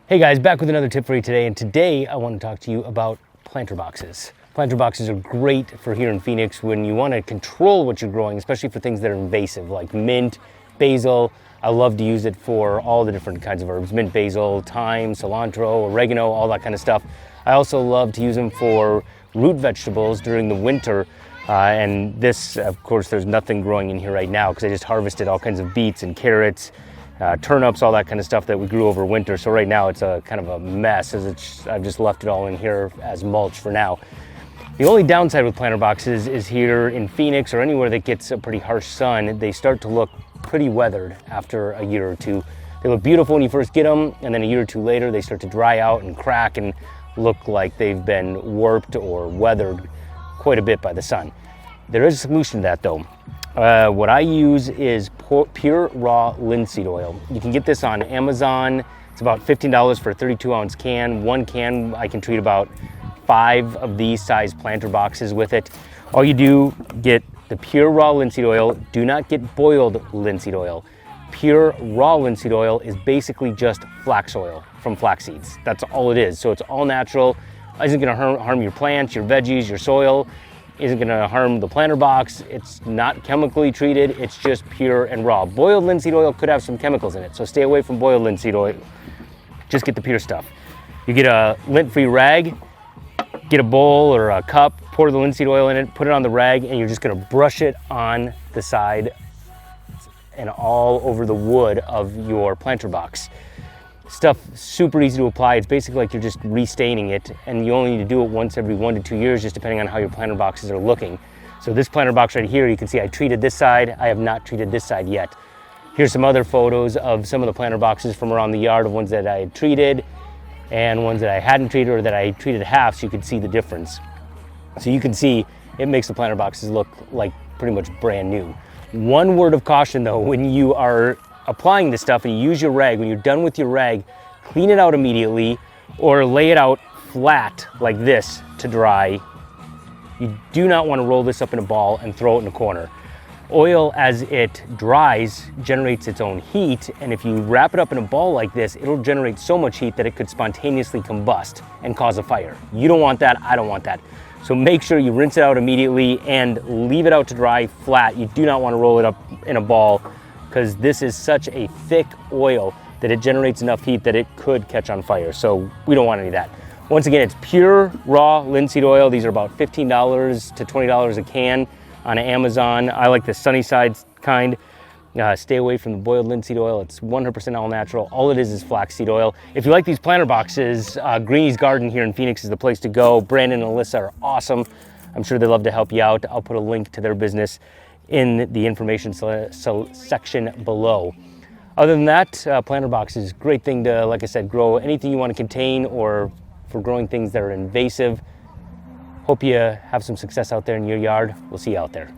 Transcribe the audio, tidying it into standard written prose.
Hey guys, back with another tip for you today, and today I want to talk to you about planter boxes. Planter boxes are great for here in Phoenix when you want to control what you're growing, especially for things that are invasive like mint, basil. I love to use it for all the different kinds of herbs: mint, basil, thyme, cilantro, oregano, all that kind of stuff. I also love to use them for root vegetables during the winter. And this, of course, there's nothing growing in here right now because I just harvested all kinds of beets and carrots, turnips, all that kind of stuff that we grew over winter. So right now it's a kind of a mess, as I've just left it all in here as mulch for now. The only downside with planter boxes is here in Phoenix or anywhere that gets a pretty harsh sun, they start to look pretty weathered after a year or two. They look beautiful when you first get them, and then a year or two later they start to dry out and crack and look like they've been warped or weathered quite a bit by the sun. There is a solution to that though. What I use is pure raw linseed oil. You can get this on Amazon. It's about $15 for a 32-ounce can. One can, I can treat about 5 of these size planter boxes with it. All you do, get the pure raw linseed oil. Do not get boiled linseed oil. Pure raw linseed oil is basically just flax oil from flax seeds. That's all it is. So it's all natural. Isn't going to harm your plants, your veggies, your soil. Isn't going to harm the planter box. It's not chemically treated. It's just pure and raw. Boiled linseed oil could have some chemicals in it, so stay away from boiled linseed oil. Just get the pure stuff. You get a lint-free rag, get a bowl or a cup, pour the linseed oil in it, put it on the rag, and you're just going to brush it on the side and all over the wood of your planter box. Stuff super easy to apply. It's basically like you're just restaining it, and you only need to do it once every 1 to 2 years, just depending on how your planter boxes are looking. So this planter box right here, you can see I treated this side. I have not treated this side yet. Here's some other photos of some of the planter boxes from around the yard, of ones that I had treated and ones that I hadn't treated, or that I treated half, so you could see the difference. So you can see it makes the planter boxes look like pretty much brand new. One word of caution though, when you are applying this stuff and you use your rag, when you're done with your rag, clean it out immediately or lay it out flat like this to dry. You do not want to roll this up in a ball and throw it in a corner. Oil, as it dries, generates its own heat, and if you wrap it up in a ball like this, it'll generate so much heat that it could spontaneously combust and cause a fire. You don't want that, I don't want that. So make sure you rinse it out immediately and leave it out to dry flat. You do not want to roll it up in a ball, because this is such a thick oil that it generates enough heat that it could catch on fire. So we don't want any of that. Once again, it's pure raw linseed oil. These are about $15 to $20 a can on Amazon. I like the Sunnyside kind. Stay away from the boiled linseed oil. It's 100% all natural. All it is flaxseed oil. If you like these planter boxes, Greenie's Garden here in Phoenix is the place to go. Brandon and Alyssa are awesome. I'm sure they'd love to help you out. I'll put a link to their business in the information section below. Other than that, planter box is a great thing to, like I said, grow anything you want to contain, or for growing things that are invasive. Hope you have some success out there in your yard. We'll see you out there.